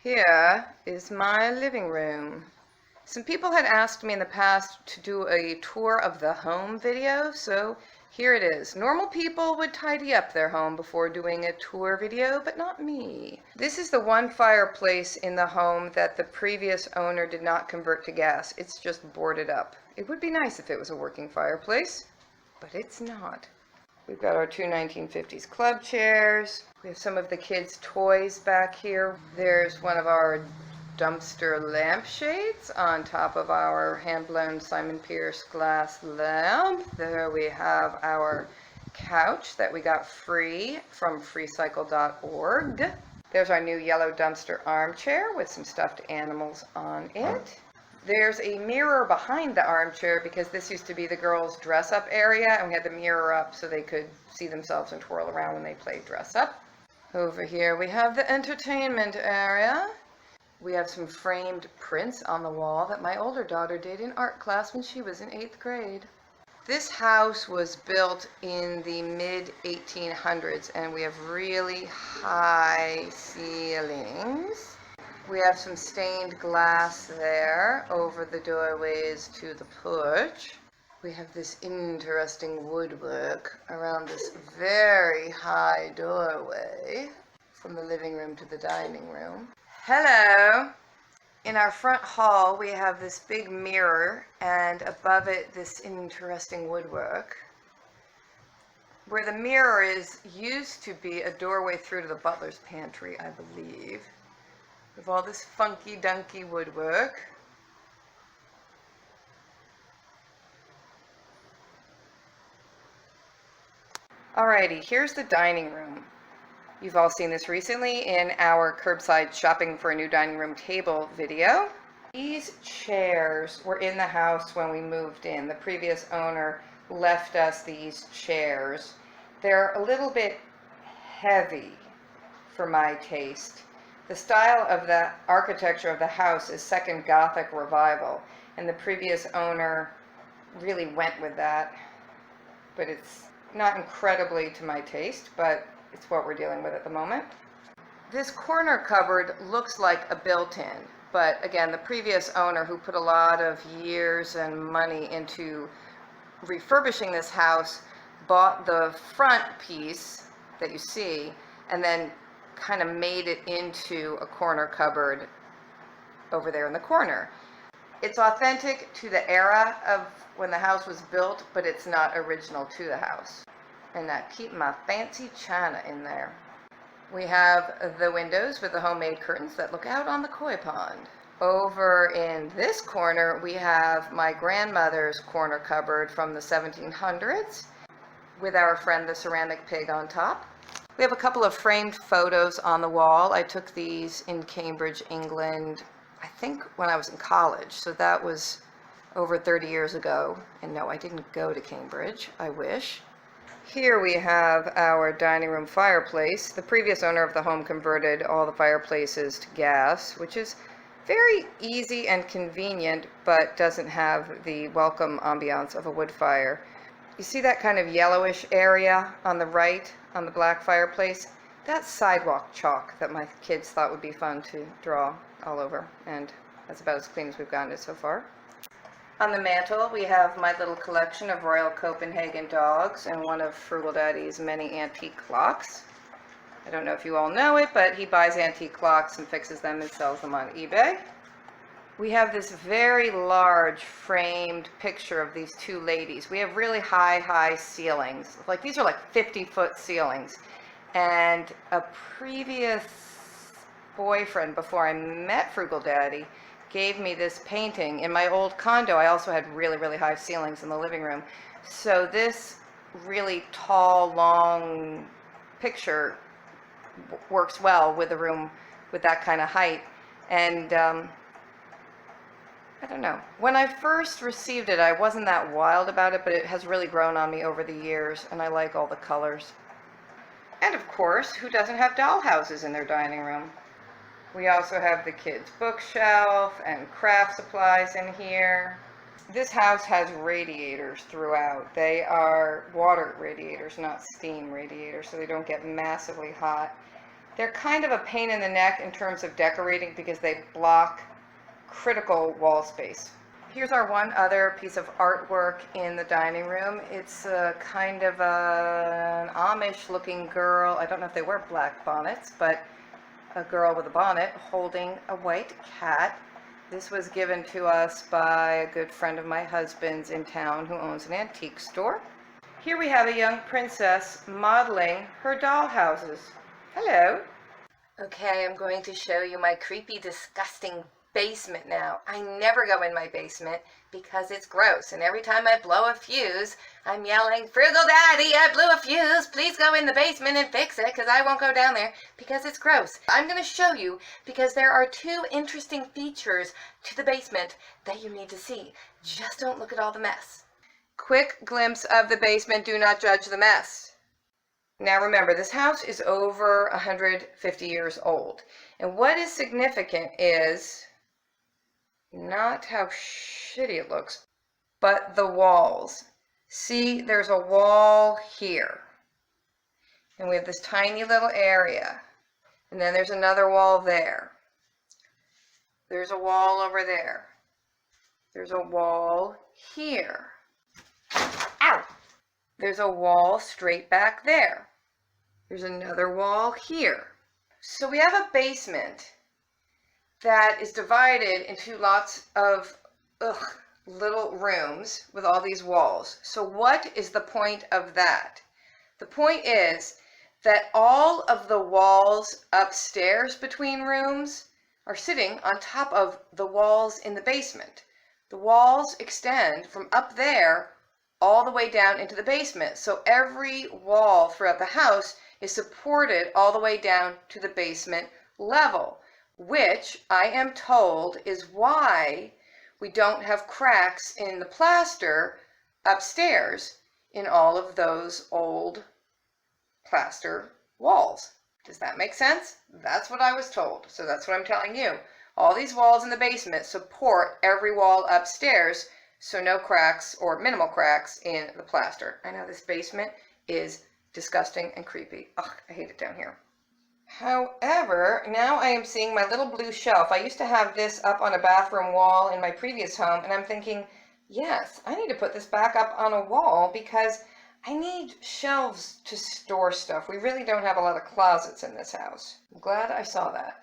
Here is my living room. Some people had asked me in the past to do a tour of the home video, so here it is. Normal people would tidy up their home before doing a tour video, but not me. This is the one fireplace in the home that the previous owner did not convert to gas. It's just boarded up. It would be nice if it was a working fireplace, but it's not. We've got our two 1950s club chairs. We have some of the kids' toys back here. There's one of our dumpster lampshades on top of our hand-blown Simon Pierce glass lamp. There we have our couch that we got free from freecycle.org. There's our new yellow dumpster armchair with some stuffed animals on it. There's a mirror behind the armchair because this used to be the girls' dress-up area, and we had the mirror up so they could see themselves and twirl around when they played dress-up. Over here we have the entertainment area. We have some framed prints on the wall that my older daughter did in art class when she was in 8th grade. This house was built in the mid-1800s, and we have really high ceilings. We have some stained glass there over the doorways to the porch. We have this interesting woodwork around this very high doorway from the living room to the dining room. Hello! In our front hall we have this big mirror, and above it this interesting woodwork. Where the mirror is used to be a doorway through to the butler's pantry, I believe. With all this funky dunky woodwork. Alrighty, here's the dining room. You've all seen this recently in our curbside shopping for a new dining room table video. These chairs were in the house when we moved in. The previous owner left us these chairs. They're a little bit heavy for my taste. The style of the architecture of the house is Second Gothic Revival, and the previous owner really went with that. But it's not incredibly to my taste, but it's what we're dealing with at the moment. This corner cupboard looks like a built-in, but again, the previous owner, who put a lot of years and money into refurbishing this house, bought the front piece that you see and then kind of made it into a corner cupboard over there in the corner. It's authentic to the era of when the house was built, but it's not original to the house. And I keep my fancy china in there. We have the windows with the homemade curtains that look out on the koi pond. Over in this corner we have my grandmother's corner cupboard from the 1700s with our friend the ceramic pig on top. We have a couple of framed photos on the wall. I took these in Cambridge, England, I think when I was in college, so that was over 30 years ago. And no, I didn't go to Cambridge, I wish. Here we have our dining room fireplace. The previous owner of the home converted all the fireplaces to gas, which is very easy and convenient, but doesn't have the welcome ambiance of a wood fire. You see that kind of yellowish area on the right on the black fireplace? That's sidewalk chalk that my kids thought would be fun to draw all over, and that's about as clean as we've gotten it so far. On the mantle we have my little collection of Royal Copenhagen dogs and one of Frugal Daddy's many antique clocks. I don't know if you all know it, but he buys antique clocks and fixes them and sells them on eBay. We have this very large framed picture of these two ladies. We have really high ceilings. Like, these are like 50-foot ceilings. And a previous boyfriend before I met Frugal Daddy gave me this painting. In my old condo, I also had really high ceilings in the living room. So this really tall, long picture works well with a room with that kind of height. And I don't know. When I first received it, I wasn't that wild about it, but it has really grown on me over the years, and I like all the colors. And of course, who doesn't have doll houses in their dining room? We also have the kids' bookshelf and craft supplies in here. This house has radiators throughout. They are water radiators, not steam radiators, so they don't get massively hot. They're kind of a pain in the neck in terms of decorating because they block critical wall space. Here's our one other piece of artwork in the dining room. It's a kind of an Amish looking girl. I don't know if they wear black bonnets, but a girl with a bonnet holding a white cat. This was given to us by a good friend of my husband's in town who owns an antique store. Here we have a young princess modeling her doll houses. Hello. Okay, I'm going to show you my creepy, disgusting basement now. I never go in my basement because it's gross, and every time I blow a fuse, I'm yelling, "Frugal Daddy, I blew a fuse. Please go in the basement and fix it," because I won't go down there because it's gross. I'm going to show you because there are two interesting features to the basement that you need to see. Just don't look at all the mess. Quick glimpse of the basement. Do not judge the mess. Now remember, this house is over 150 years old. And what is significant is not how shitty it looks, but the walls. See, there's a wall here. And we have this tiny little area. And then there's another wall there. There's a wall over there. There's a wall here. Ow! There's a wall straight back there. There's another wall here. So we have a basement that is divided into lots of little rooms with all these walls. So what is the point of that? The point is that all of the walls upstairs between rooms are sitting on top of the walls in the basement. The walls extend from up there all the way down into the basement. So every wall throughout the house is supported all the way down to the basement level, which I am told is why we don't have cracks in the plaster upstairs in all of those old plaster walls. Does that make sense? That's what I was told, so that's what I'm telling you. All these walls in the basement support every wall upstairs, so no cracks or minimal cracks in the plaster. I know this basement is disgusting and creepy. Ugh, I hate it down here. However, now I am seeing my little blue shelf. I used to have this up on a bathroom wall in my previous home, and I'm thinking, yes, I need to put this back up on a wall because I need shelves to store stuff. We really don't have a lot of closets in this house. I'm glad I saw that.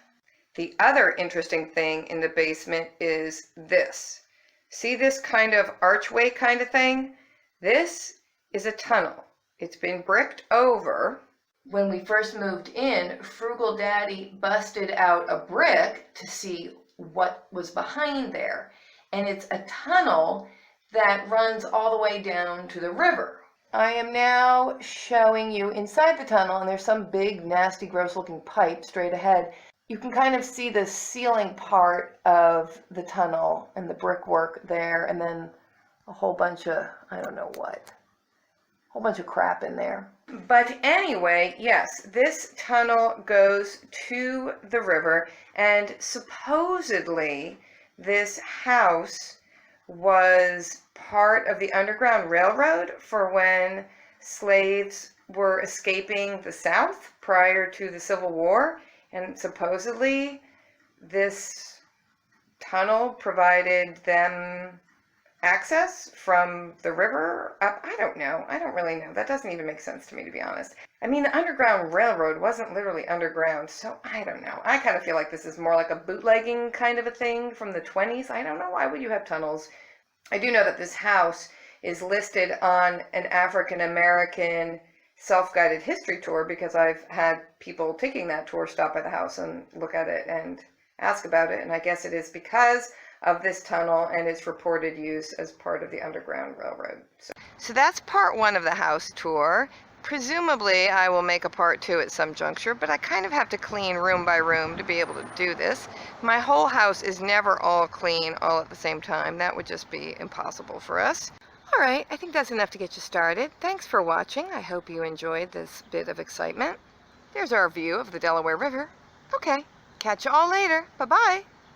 The other interesting thing in the basement is this. See this kind of archway kind of thing? This is a tunnel. It's been bricked over. When we first moved in, Frugal Daddy busted out a brick to see what was behind there. And it's a tunnel that runs all the way down to the river. I am now showing you inside the tunnel, and there's some big, nasty, gross-looking pipe straight ahead. You can kind of see the ceiling part of the tunnel and the brickwork there, and then a whole bunch of, I don't know what, a whole bunch of crap in there. But anyway, yes, this tunnel goes to the river, and supposedly this house was part of the Underground Railroad for when slaves were escaping the South prior to the Civil War. And supposedly this tunnel provided them access from the river up. I don't know. I don't really know. That doesn't even make sense to me, to be honest. I mean, the Underground Railroad wasn't literally underground, so I don't know. I kind of feel like this is more like a bootlegging kind of a thing from the 20s. I don't know. Why would you have tunnels? I do know that this house is listed on an African American self-guided history tour because I've had people taking that tour stop by the house and look at it and ask about it, and I guess it is because of this tunnel and its reported use as part of the Underground Railroad. So that's part one of the house tour. Presumably I will make a part two at some juncture, but I kind of have to clean room by room to be able to do this. My whole house is never all clean all at the same time. That would just be impossible for us. All right, I think that's enough to get you started. Thanks for watching. I hope you enjoyed this bit of excitement. There's our view of the Delaware River. Okay, catch you all later. Bye-bye.